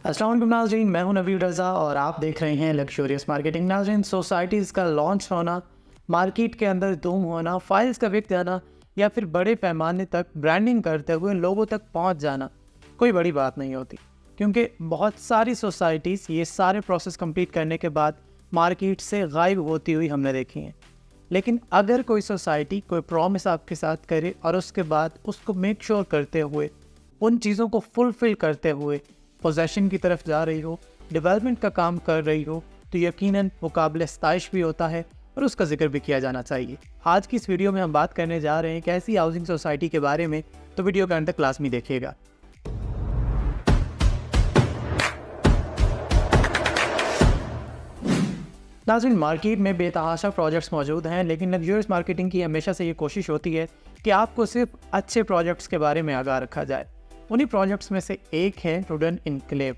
अस्सलाम वालेकुम नाज़रीन, मैं हूं नवीद रज़ा और आप देख रहे हैं लग्जरियस मार्केटिंग। नाज़रीन, सोसाइटीज़ का लॉन्च होना, मार्केट के अंदर धूम होना, फाइल्स का बिक जाना या फिर बड़े पैमाने तक ब्रांडिंग करते हुए लोगों तक पहुंच जाना कोई बड़ी बात नहीं होती, क्योंकि बहुत सारी सोसाइटीज़ ये सारे प्रोसेस कंप्लीट करने के बाद मार्केट से गायब होती हुई हमने देखी हैं। लेकिन अगर कोई सोसाइटी कोई प्रॉमिस आपके साथ करे और उसके बाद उसको मेक श्योर करते हुए, उन चीज़ों को फुलफ़िल करते हुए पोजेशन की तरफ जा रही हो, डेवलपमेंट का काम कर रही हो, तो यकीनन मुकाबले स्ताइश भी होता है और उसका जिक्र भी किया जाना चाहिए। आज की इस वीडियो में हम बात करने जा रहे हैं एक ऐसी हाउसिंग सोसाइटी के बारे में, तो वीडियो के अंत तक लाजमी देखिएगा। नाज़रीन, मार्केट में बेतहाशा प्रोजेक्ट्स मौजूद हैं, लेकिन लग्जरियस मार्केटिंग की हमेशा से ये कोशिश होती है कि आपको सिर्फ अच्छे प्रोजेक्ट्स के बारे में आगाह रखा जाए। उन्हीं प्रोजेक्ट्स में से एक है रुडन इनक्लेव।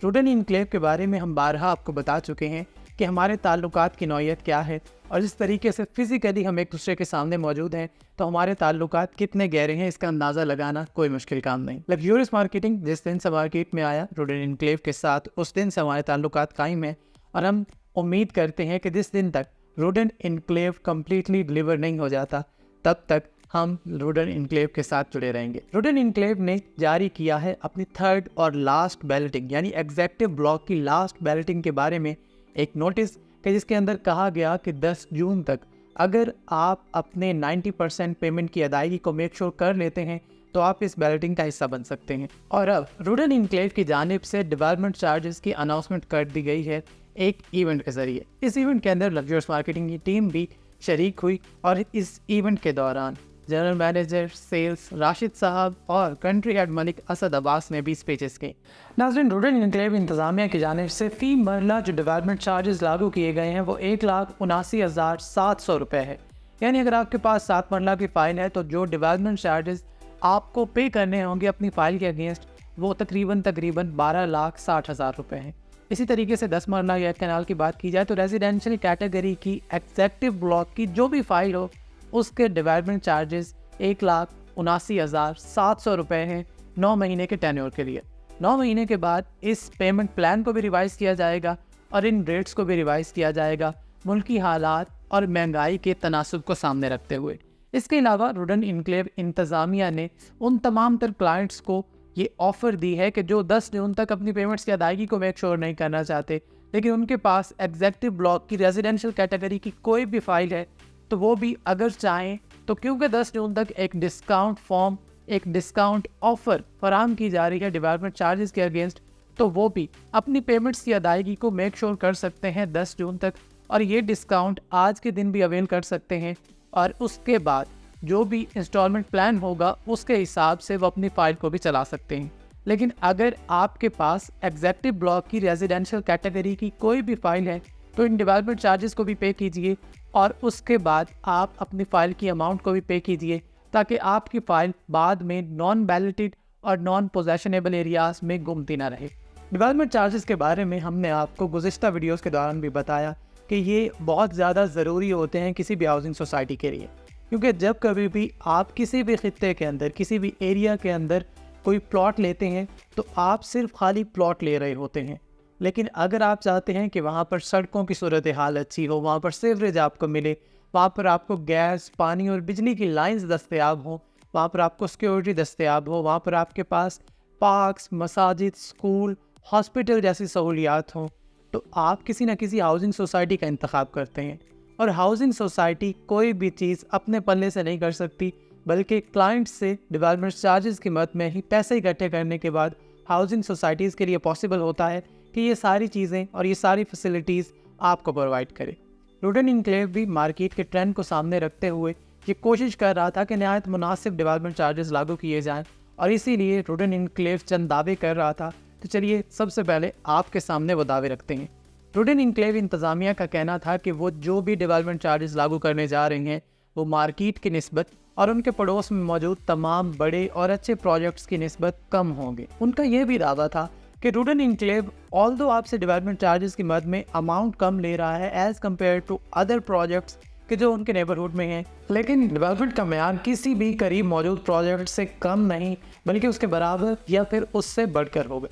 रुडन इनक्लेव के बारे में हम बारहा आपको बता चुके हैं कि हमारे ताल्लुकात की नौइयत क्या है और जिस तरीके से फ़िज़िकली हम एक दूसरे के सामने मौजूद हैं, तो हमारे ताल्लुकात कितने गहरे हैं इसका अंदाज़ा लगाना कोई मुश्किल काम नहीं। लग्जरियस मार्केटिंग जिस दिन से मार्केट में आया रुडन इनक्लेव के साथ, उस दिन से हमारे ताल्लुकात कायम हैं और हम उम्मीद करते हैं कि जिस दिन तक रुडन इनक्लेव कम्प्लीटली डिलीवर नहीं हो जाता, तब तक हम रुडन इनक्लेव के साथ जुड़े रहेंगे। रुडन इनक्लेव ने जारी किया है अपनी थर्ड और लास्ट बैलेटिंग यानी एग्जेक्टिव ब्लॉक की लास्ट बैलेटिंग के बारे में एक नोटिस कि जिसके अंदर कहा गया कि 10 जून तक अगर आप अपने 90% पेमेंट की अदायगी को मेक श्योर कर लेते हैं तो आप इस बैलेटिंग का हिस्सा बन सकते हैं। और अब रुडन इनक्लेव की जानिब से डेवलपमेंट चार्जेस की अनाउंसमेंट कर दी गई है एक इवेंट के ज़रिए। इस इवेंट के अंदर लग्जरियस मार्केटिंग की टीम भी शरीक हुई और इस इवेंट के दौरान जनरल मैनेजर सेल्स राशिद साहब और कंट्री हेड मलिक असद अब्बास ने भी स्पीचेस की। नाज़रीन, रुडन इनक्लेव इंतज़ामिया की जानिब से फ़ी मरला जो डेवलपमेंट चार्जेस लागू किए गए हैं वो 1,79,700 रुपये है। यानी अगर आपके पास 7 मरला की फ़ाइल है तो जो डेवलपमेंट चार्जेस आपको पे करने होंगे अपनी फ़ाइल के अगेंस्ट वो तकरीबन 12,60,000 रुपये हैं। इसी तरीके से 10 मरला या कैनाल की बात की जाए तो रेजिडेंशियल कैटेगरी की एग्जेक्टिव ब्लॉक की जो भी फ़ाइल हो उसके डेवलपमेंट चार्जेस 1,79,700 रुपये हैं 9 महीने के टेन्योर के लिए। 9 महीने के बाद इस पेमेंट प्लान को भी रिवाइज़ किया जाएगा और इन रेट्स को भी रिवाइज़ किया जाएगा मुल्की हालात और महंगाई के तनासुब को सामने रखते हुए। इसके अलावा रुडन इनक्लेव इंतज़ामिया ने उन तमाम तर क्लाइंट्स को ये ऑफ़र दी है कि जो 10 जून तक अपनी पेमेंट्स की अदायगी को मेक श्योर नहीं करना चाहते, लेकिन उनके पास एग्जेक्टिव ब्लॉक की रेजिडेंशियल कैटेगरी की कोई भी फ़ाइल है तो वो भी अगर चाहें तो, क्योंकि 10 जून तक एक डिस्काउंट फॉर्म, एक डिस्काउंट ऑफ़र फराम की जा रही है डेवलपमेंट चार्जेस के अगेंस्ट, तो वो भी अपनी पेमेंट्स की अदायगी को मेक श्योर कर सकते हैं 10 जून तक और ये डिस्काउंट आज के दिन भी अवेल कर सकते हैं और उसके बाद जो भी इंस्टॉलमेंट प्लान होगा उसके हिसाब से वो अपनी फ़ाइल को भी चला सकते हैं। लेकिन अगर आपके पास एग्जेक्टिव ब्लॉक की रेजिडेंशियल कैटेगरी की कोई भी फ़ाइल है तो इन डेवलपमेंट चार्जेस को भी पे कीजिए और उसके बाद आप अपनी फ़ाइल की अमाउंट को भी पे कीजिए ताकि आपकी फ़ाइल बाद में नॉन बैलेटेड और नॉन पोजेशनेबल एरियाज़ में गुमती ना रहे। डेवलपमेंट चार्जेस के बारे में हमने आपको गुज़िश्ता वीडियोस के दौरान भी बताया कि ये बहुत ज़्यादा ज़रूरी होते हैं किसी भी हाउसिंग सोसाइटी के लिए, क्योंकि जब कभी भी आप किसी भी खित्ते के अंदर, किसी भी एरिया के अंदर कोई प्लॉट लेते हैं तो आप सिर्फ खाली प्लॉट ले रहे होते हैं। लेकिन अगर आप चाहते हैं कि वहाँ पर सड़कों की सूरत हाल अच्छी हो, वहाँ पर सीवरेज आपको मिले, वहाँ पर आपको गैस, पानी और बिजली की लाइंस दस्तयाब हों, वहाँ पर आपको सिक्योरिटी दस्तयाब हो, वहाँ पर आपके पास पार्क्स, मसाजिद, स्कूल, हॉस्पिटल जैसी सहूलियात हों, तो आप किसी न किसी हाउसिंग सोसाइटी का इंतखाब करते हैं। और हाउसिंग सोसाइटी कोई भी चीज़ अपने पल्ले से नहीं कर सकती, बल्कि क्लाइंट्स से डेवलपमेंट चार्जेस की मद में ही पैसे इकट्ठे करने के बाद हाउसिंग सोसाइटीज़ के लिए पॉसिबल होता है कि ये सारी चीज़ें और ये सारी फैसिलिटीज़ आपको प्रोवाइड करे। रुडन इनक्लेव भी मार्केट के ट्रेंड को सामने रखते हुए ये कोशिश कर रहा था कि नहायत मुनासिब डेवलपमेंट चार्जेस लागू किए जाएं और इसीलिए रुडन इनक्लेव चंद दावे कर रहा था। तो चलिए सबसे पहले आपके सामने वो दावे रखते हैं। रुडन इनक्लेव इंतज़ामिया का कहना था कि वो जो भी डेवलपमेंट चार्जेस लागू करने जा रहे हैं वो मार्केट की निस्बत और उनके पड़ोस में मौजूद तमाम बड़े और अच्छे प्रोजेक्ट्स की निस्बत कम होंगे। उनका यह भी दावा था कि रुडन इनक्लेव ऑल्दो आपसे डेवलपमेंट चार्जेस की मद में अमाउंट कम ले रहा है as compare to other projects कि जो उनके नेबरहुड में हैं, लेकिन डेवलपमेंट का मेयार किसी भी करीब मौजूद प्रोजेक्ट से कम नहीं बल्कि उसके बराबर या फिर उससे बढ़कर होगा।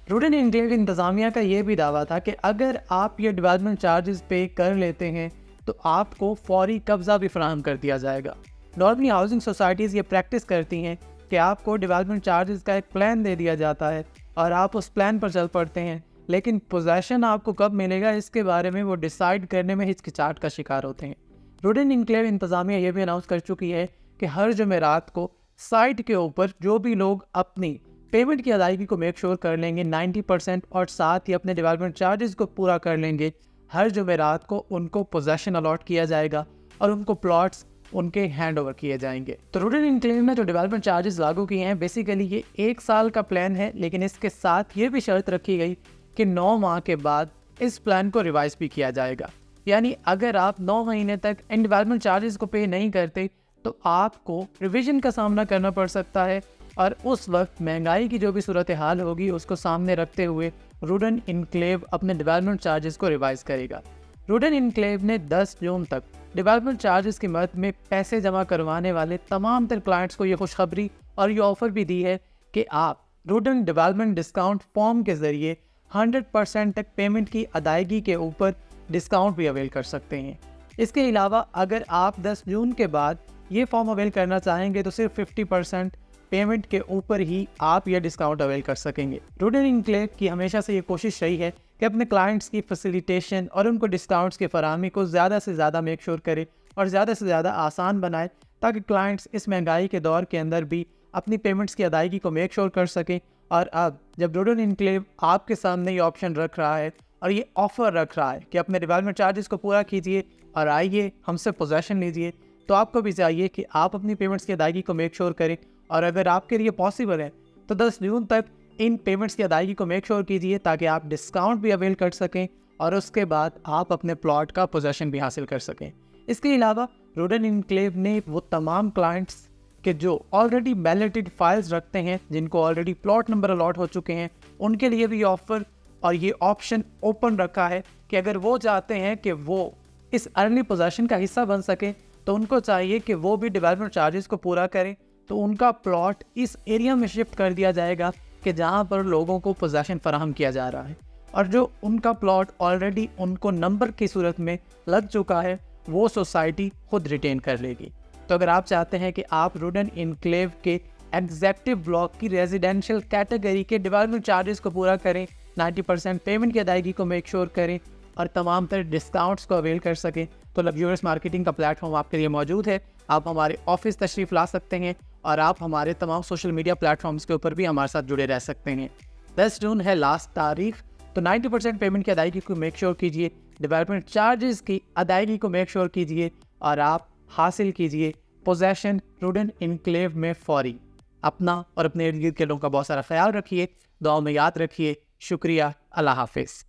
रूडन एनक्लेव इंतज़ामिया का ये भी दावा था कि अगर आप ये डेवलपमेंट चार्जेस पे कर लेते हैं तो आपको फौरी कब्ज़ा भी फराहम कर दिया जाएगा। नॉर्मली हाउसिंग सोसाइटीज़ ये प्रैक्टिस करती हैं कि आपको डेवलपमेंट चार्जेस का एक प्लान दे दिया जाता है और आप उस प्लान पर चल पड़ते हैं, लेकिन पोजेसन आपको कब मिलेगा इसके बारे में वो डिसाइड करने में हिचकिचाहट का शिकार होते हैं। रूडन एनक्लेव इंतज़ामिया ये भी अनाउंस कर चुकी है कि हर जुमेरात को साइट के ऊपर जो भी लोग अपनी पेमेंट की अदायगी को मेक श्योर कर लेंगे 90% और साथ ही अपने डेवलपमेंट चार्जेस को पूरा कर लेंगे, हर जुमेरात को उनको पोजेसन अलॉट किया जाएगा और उनको प्लॉट्स उनके हैंड ओवर किए जाएंगे। तो रूडन एनक्लेव ने जो डेवलपमेंट चार्जेस लागू किए हैं बेसिकली ये 1 साल का प्लान है, लेकिन इसके साथ ये भी शर्त रखी गई कि 9 माह के बाद इस प्लान को रिवाइज भी किया जाएगा। यानी अगर आप 9 महीने तक इन डेवलपमेंट चार्जेस को पे नहीं करते तो आपको रिविजन का सामना करना पड़ सकता है और उस वक्त महंगाई की जो भी सूरत हाल होगी उसको सामने रखते हुए रूडन एनक्लेव अपने डेवलपमेंट चार्जेस को रिवाइज करेगा। रूडन एनक्लेव ने 10 जून तक डेवलपमेंट चार्जेस की मद में पैसे जमा करवाने वाले तमाम तर क्लाइंट्स को ये खुशखबरी और ये ऑफ़र भी दी है कि आप रूडन डेवलपमेंट डिस्काउंट फॉर्म के ज़रिए 100% तक पेमेंट की अदायगी के ऊपर डिस्काउंट भी अवेल कर सकते हैं। इसके अलावा अगर आप 10 जून के बाद ये फॉर्म अवेल करना चाहेंगे तो सिर्फ 50% पेमेंट के ऊपर ही आप ये डिस्काउंट अवेल कर सकेंगे। रूडन एनक्लेव की हमेशा से ये कोशिश रही है कि अपने क्लाइंट्स की फैसिलिटेशन और उनको डिस्काउंट्स की फराहमी को ज़्यादा से ज़्यादा मेक श्योर करे और ज़्यादा से ज़्यादा आसान बनाए ताकि क्लाइंट्स इस महंगाई के दौर के अंदर भी अपनी पेमेंट्स की अदायगी को मेक श्योर कर सकें। और अब जब रूडन एनक्लेव आपके सामने ये ऑप्शन रख रहा है और ये ऑफ़र रख रहा है कि अपने डेवलपमेंट चार्जेस को पूरा कीजिए और आइए हमसे पोजेसन लीजिए, तो आपको भी चाहिए कि आप अपनी पेमेंट्स की अदायगी को मेक श्योर करें। और अगर आपके लिए पॉसिबल है तो 10 जून तक इन पेमेंट्स की अदायगी को मेक श्योर कीजिए ताकि आप डिस्काउंट भी अवेल कर सकें और उसके बाद आप अपने प्लॉट का पोजेसन भी हासिल कर सकें। इसके अलावा रूडन एनक्लेव ने वो तमाम क्लाइंट्स के जो ऑलरेडी बैलेटेड फाइल्स रखते हैं, जिनको ऑलरेडी प्लॉट नंबर अलॉट हो चुके हैं, उनके लिए भी ऑफ़र और ये ऑप्शन ओपन रखा है कि अगर वो चाहते हैं कि वो इस अर्ली पोजेसन का हिस्सा बन सकें तो उनको चाहिए कि वो भी डेवलपमेंट चार्जेस को पूरा करें, तो उनका प्लॉट इस एरिया में शिफ्ट कर दिया जाएगा कि जहां पर लोगों को पोजेसन फराहम किया जा रहा है और जो उनका प्लॉट ऑलरेडी उनको नंबर की सूरत में लग चुका है वो सोसाइटी खुद रिटेन कर लेगी। तो अगर आप चाहते हैं कि आप रूडन एनक्लेव के एग्जेक्टिव ब्लॉक की रेजिडेंशियल कैटेगरी के डेवलपमेंट चार्जेस को पूरा करें, 90% पेमेंट की अदायगी को मेक श्योर करें और तमाम तरह डिस्काउंट्स को अवेल कर सकें, तो लग्जूरियस मार्केटिंग का प्लेटफॉर्म आपके लिए मौजूद है। आप हमारे ऑफिस तशरीफ़ ला सकते हैं और आप हमारे तमाम सोशल मीडिया प्लेटफॉर्म्स के ऊपर भी हमारे साथ जुड़े रह सकते हैं। 10 जून है लास्ट तारीख, तो 90% पेमेंट की अदायगी को मेक श्योर कीजिए, डेवलपमेंट चार्जेस की अदायगी को मेक श्योर कीजिए और आप हासिल कीजिए पोजेसन रूडन एनक्लेव में फौरी। अपना और अपने इर्द गिर्द के लोगों का बहुत सारा ख्याल रखिए, दुआ में याद रखिए। शुक्रिया, अल्लाह हाफिज़।